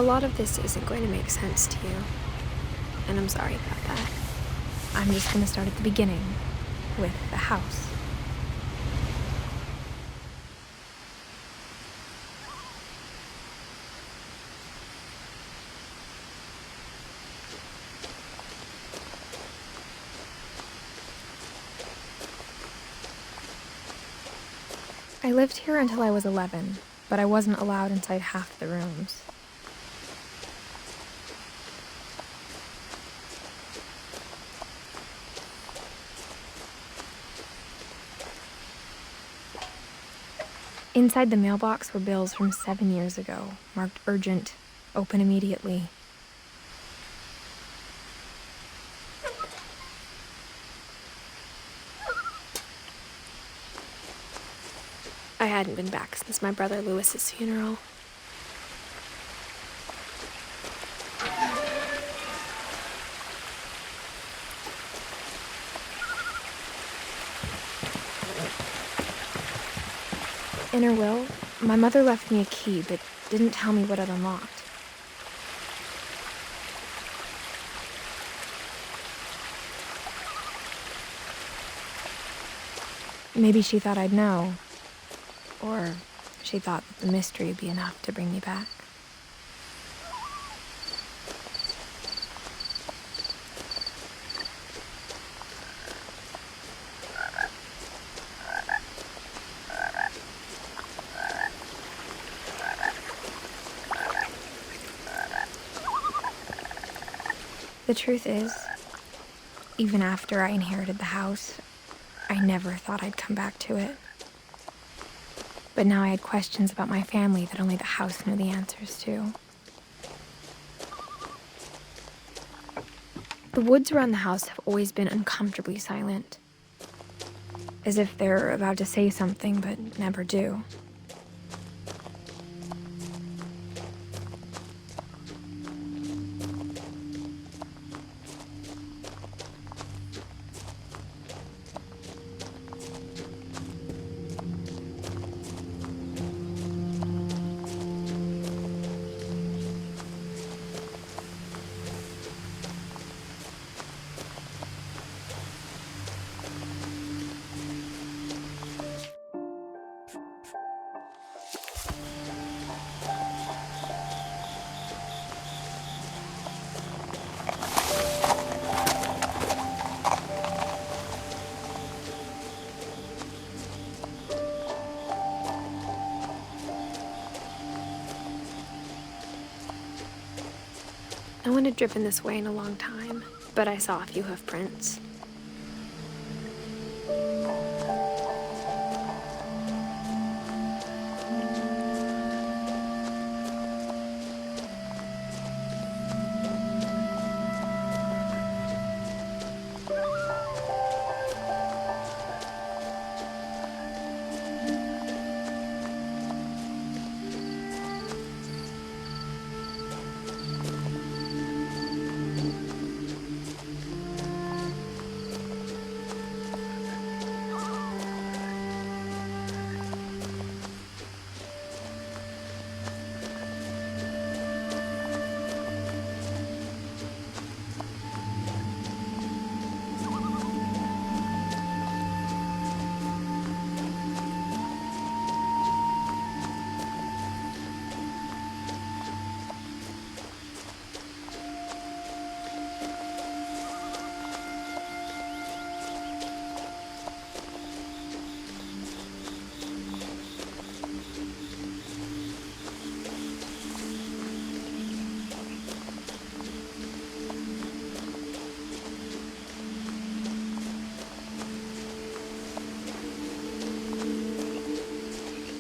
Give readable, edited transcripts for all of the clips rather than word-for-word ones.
A lot of this isn't going to make sense to you, and I'm sorry about that. I'm just going to start at the beginning, with the house. I lived here until I was 11, but I wasn't allowed inside half the rooms. Inside the mailbox were bills from 7 years ago, marked urgent, open immediately. I hadn't been back since my brother Lewis's funeral. In her will, my mother left me a key, but didn't tell me what it unlocked. Maybe she thought I'd know. Or she thought that the mystery would be enough to bring me back. The truth is, even after I inherited the house, I never thought I'd come back to it. But now I had questions about my family that only the house knew the answers to. The woods around the house have always been uncomfortably silent, as if they're about to say something but never do. No one had driven this way in a long time, but I saw a few hoof prints.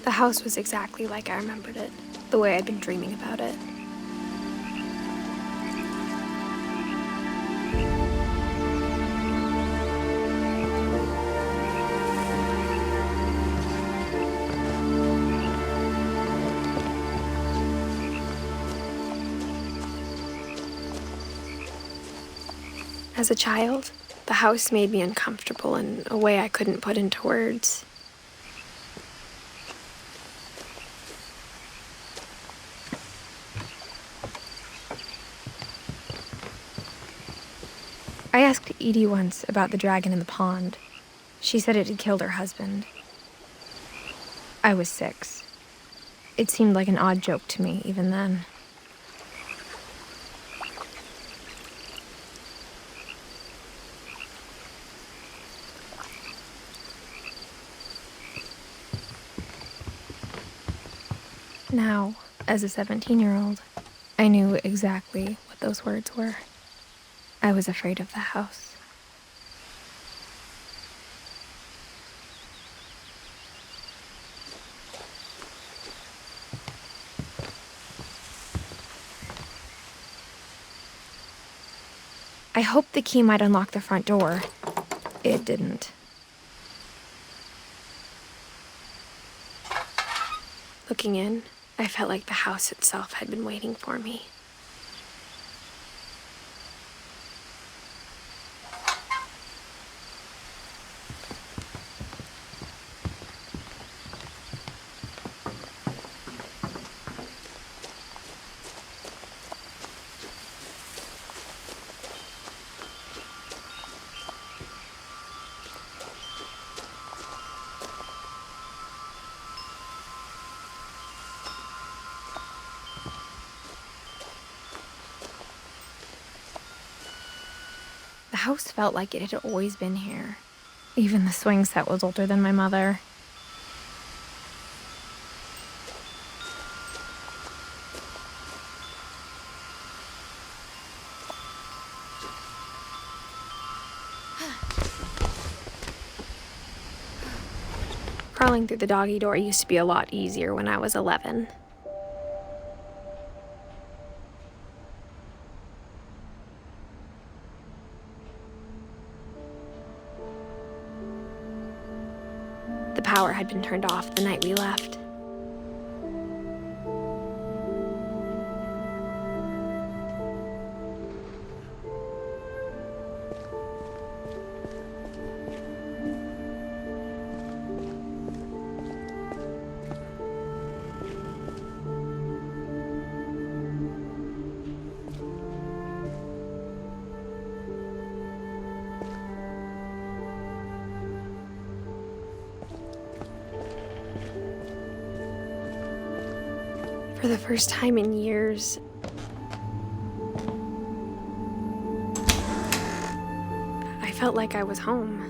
The house was exactly like I remembered it, the way I'd been dreaming about it. As a child, the house made me uncomfortable in a way I couldn't put into words. I asked Edie once about the dragon in the pond. She said it had killed her husband. I was 6. It seemed like an odd joke to me even then. Now, as a 17-year-old, I knew exactly what those words were. I was afraid of the house. I hoped the key might unlock the front door. It didn't. Looking in, I felt like the house itself had been waiting for me. The house felt like it had always been here. Even the swing set was older than my mother. Crawling through the doggy door used to be a lot easier when I was 11. The power had been turned off the night we left. For the first time in years, I felt like I was home.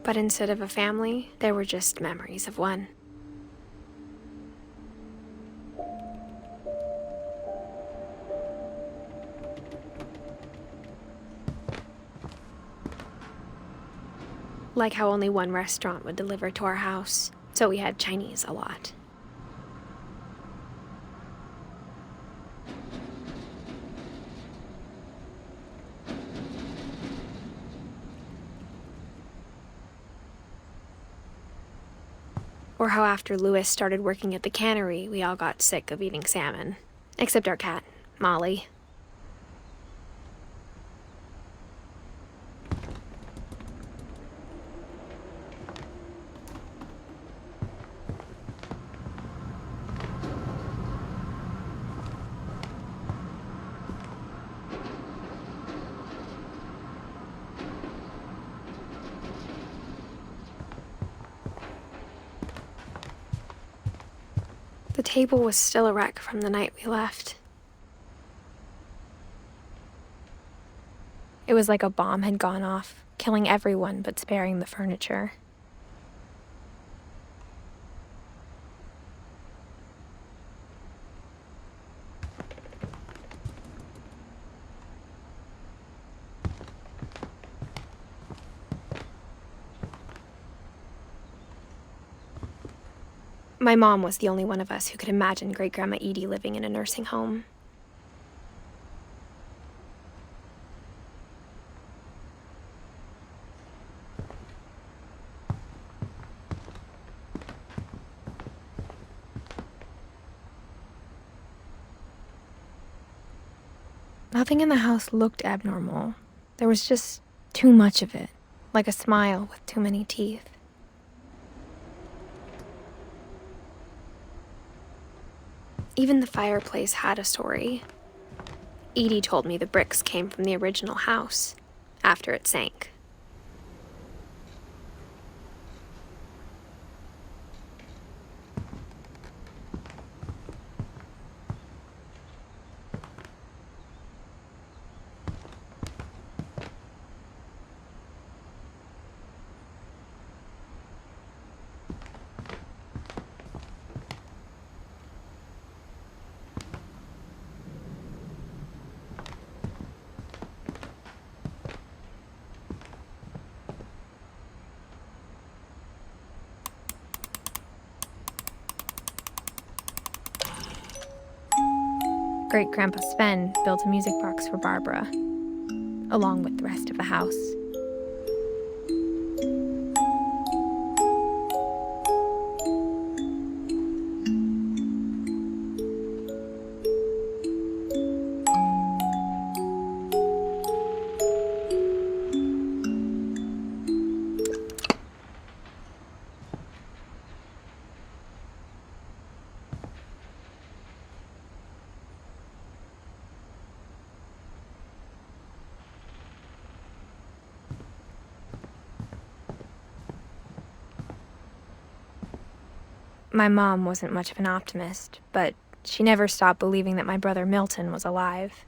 But instead of a family, there were just memories of one. Like how only one restaurant would deliver to our house, so we had Chinese a lot. Or how after Louis started working at the cannery, we all got sick of eating salmon. Except our cat, Molly. The table was still a wreck from the night we left. It was like a bomb had gone off, killing everyone but sparing the furniture. My mom was the only one of us who could imagine Great-Grandma Edie living in a nursing home. Nothing in the house looked abnormal. There was just Too much of it, like a smile with too many teeth. Even the fireplace had a story. Edie told me the bricks came from the original house, after it sank. Great-Grandpa Sven built a music box for Barbara, along with the rest of the house. My mom wasn't much of an optimist, but she never stopped believing that my brother Milton was alive.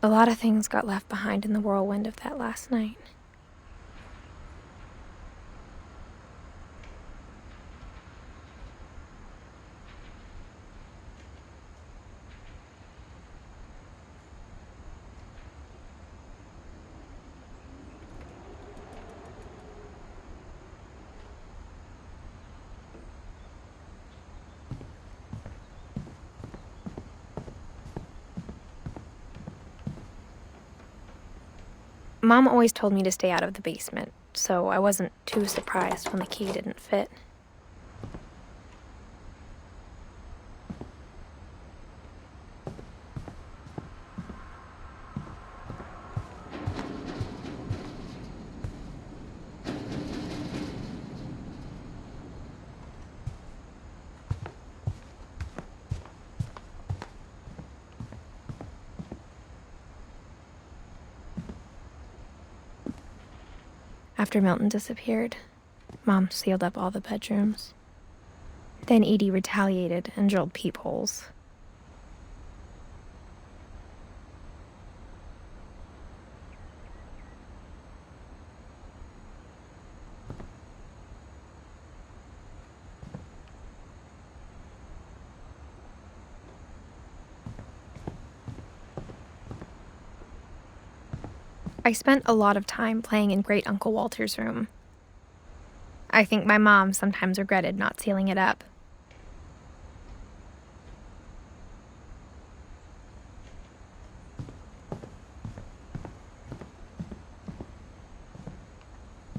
A lot of things got left behind in the whirlwind of that last night. Mom always told me to stay out of the basement, so I wasn't too surprised when the key didn't fit. After Milton disappeared, Mom sealed up all the bedrooms. Then Edie retaliated and drilled peepholes. I spent a lot of time playing in Great Uncle Walter's room. I think my mom sometimes regretted not sealing it up.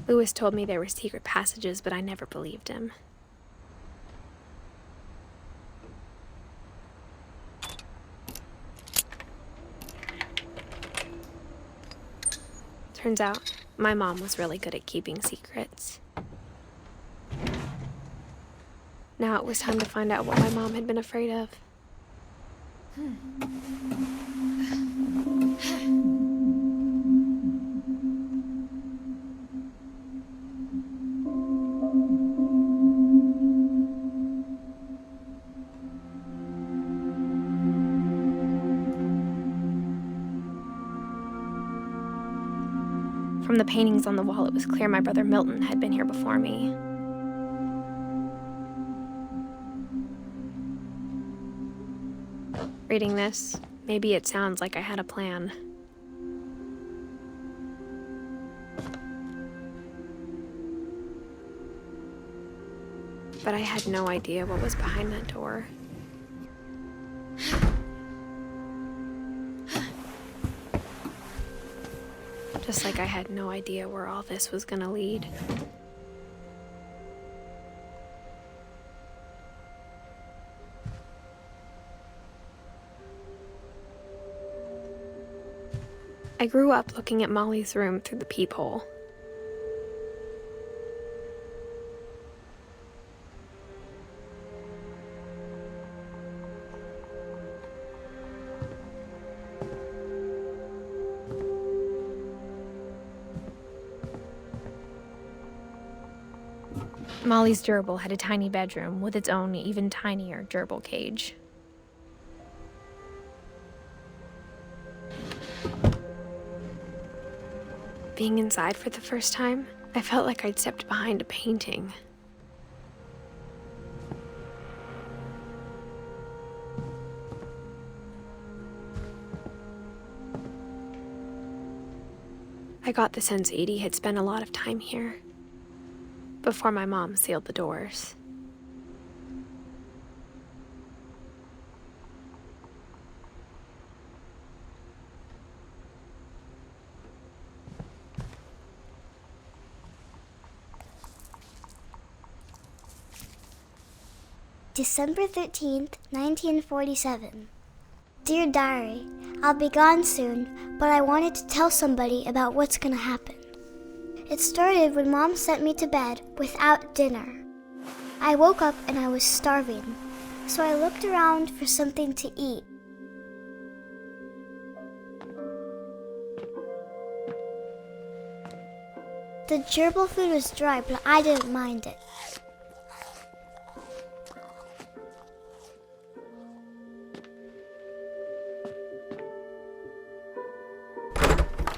Lewis told me there were secret passages, but I never believed him. Turns out, my mom was really good at keeping secrets. Now it was time to find out what my mom had been afraid of. From the paintings on the wall, it was clear my brother Milton had been here before me. Reading this, maybe it sounds like I had a plan. But I had no idea what was behind that door. Just like I had no idea where all this was gonna lead. I grew up looking at Molly's room through the peephole. Molly's gerbil had a tiny bedroom with its own even tinier gerbil cage. Being inside for the first time, I felt like I'd stepped behind a painting. I got the sense Edie had spent a lot of time here, before my mom sealed the doors. December 13th, 1947. Dear Diary, I'll be gone soon, but I wanted to tell somebody about what's gonna happen. It started when Mom sent me to bed without dinner. I woke up and I was starving, so I looked around for something to eat. The gerbil food was dry, but I didn't mind it.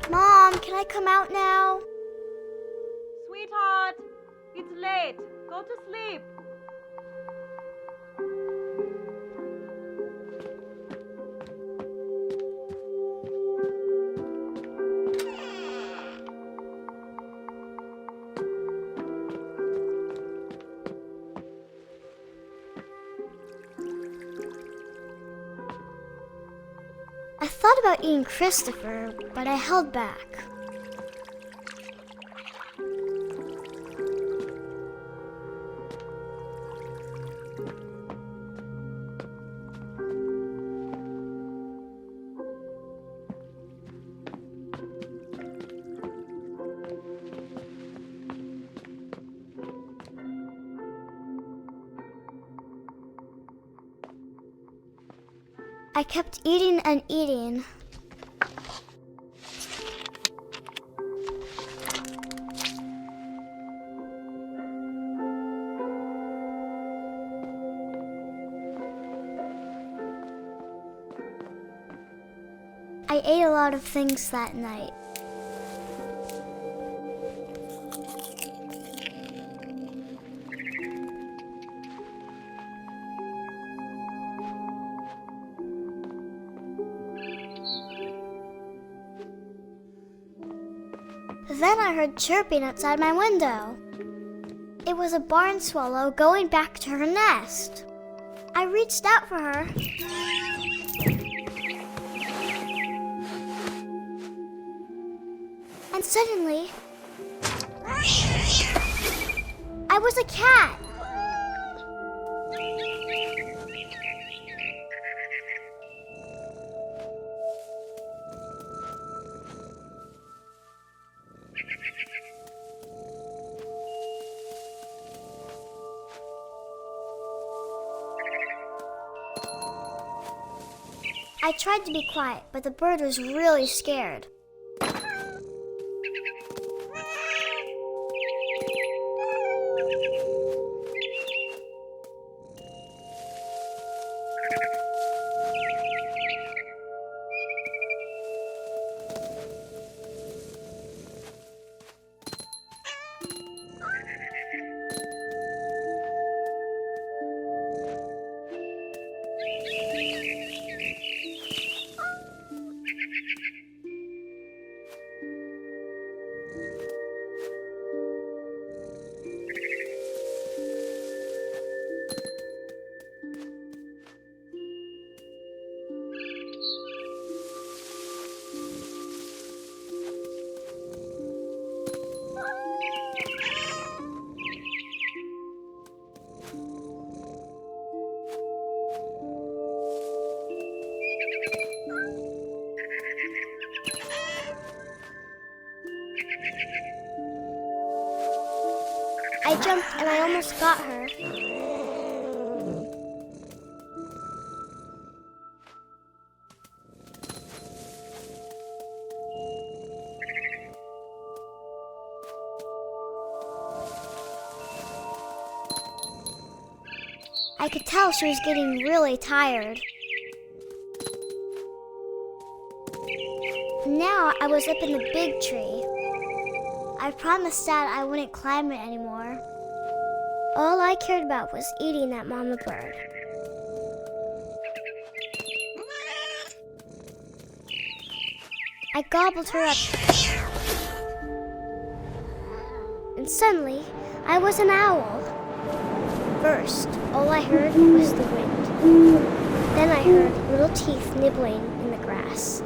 Mom, can I come out now? Sweetheart, it's late. Go to sleep. I thought about eating Christopher, but I held back. I kept eating and eating. I ate a lot of things that night. Then I heard chirping outside my window. It was a barn swallow going back to her nest. I reached out for her. And suddenly, I was a cat. I tried to be quiet, but the bird was really scared. almost got her. I could tell she was getting really tired. Now I was up in the big tree. I promised Dad I wouldn't climb it anymore. All I cared about was eating that mama bird. I gobbled her up. And suddenly, I was an owl. First, all I heard was the wind. Then I heard little teeth nibbling in the grass.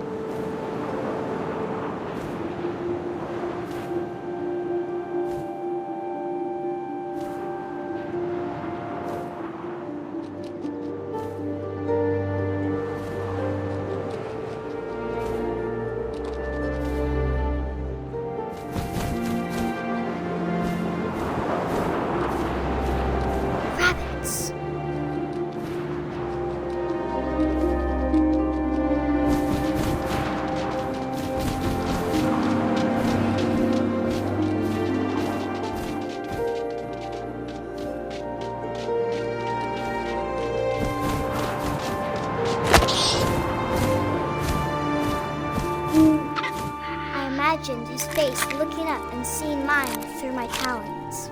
His face looking up and seeing mine through my talons.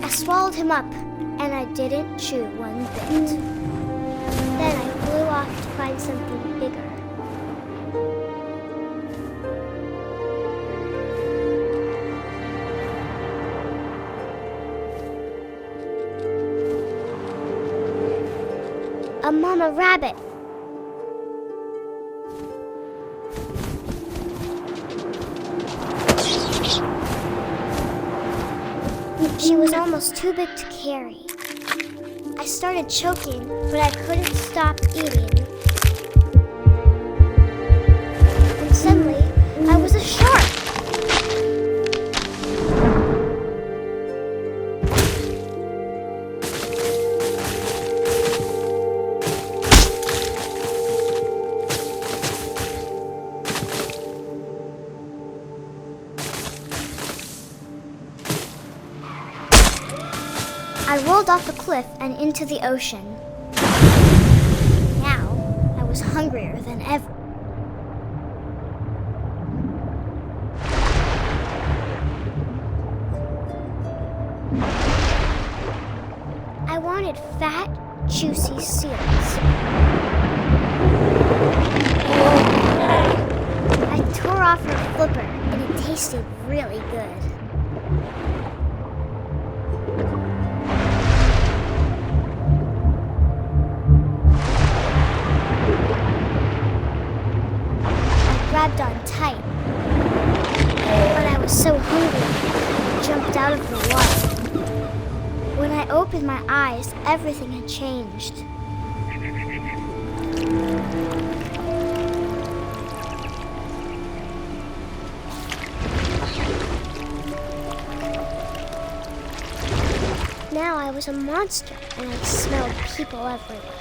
I swallowed him up, and I didn't chew one bit. Then I flew off to find something bigger. A mama rabbit. She was almost too big to carry. I started choking, but I couldn't stop eating. And suddenly, I was a shark. I rolled off the cliff and into the ocean. Now, I was hungrier than ever. I wanted fat, juicy seals. I tore off her flipper, and it tasted really good. Grabbed on tight, but I was so hungry, I jumped out of the water. When I opened my eyes, everything had changed. Now I was a monster, and I smelled people everywhere.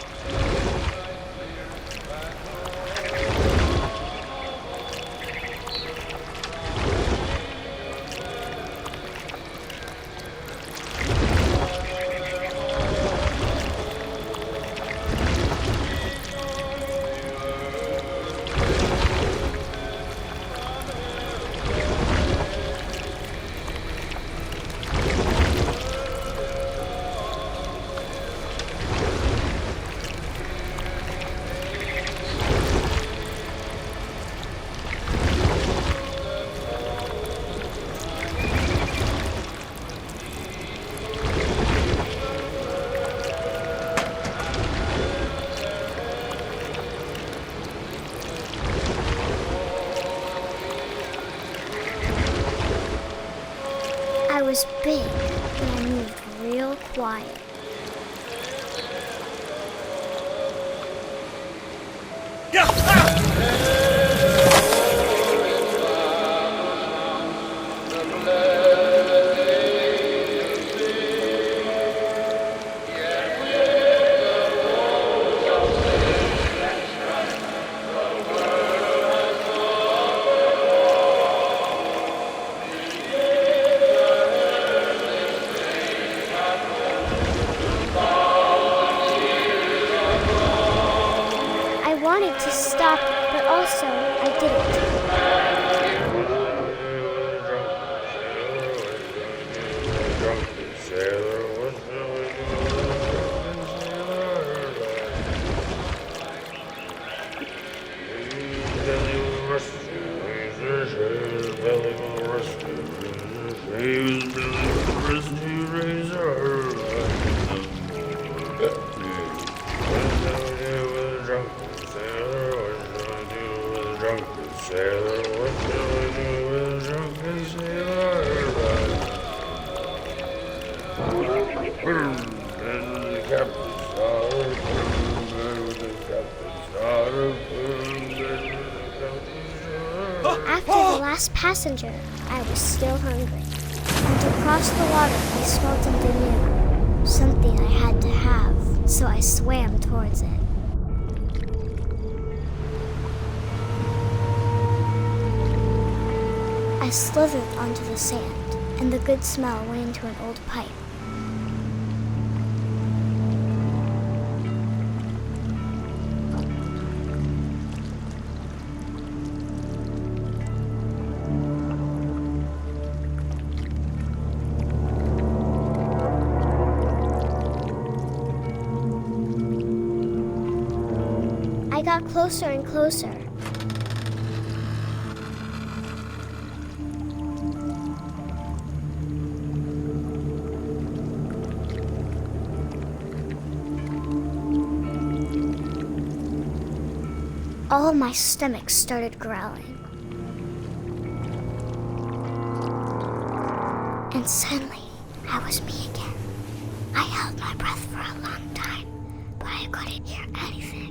I was big, but I moved real quiet. After the last passenger, I was still hungry. And to cross the water, I smelled something new. Something I had to have, so I swam towards it. I slithered onto the sand, and the good smell went into an old pipe. I got closer and closer. All my stomach started growling. And suddenly, I was me again. I held my breath for a long time, but I couldn't hear anything.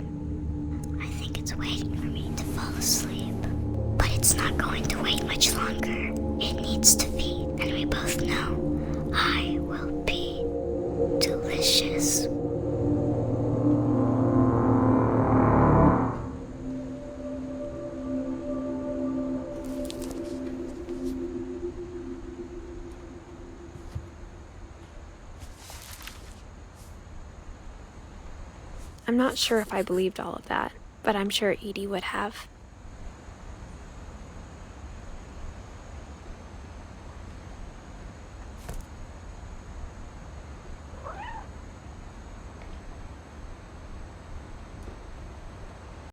I think it's waiting for me to fall asleep. But it's not going to wait much longer. It needs to feed, and we both know I will be delicious. I'm not sure if I believed all of that, but I'm sure Edie would have.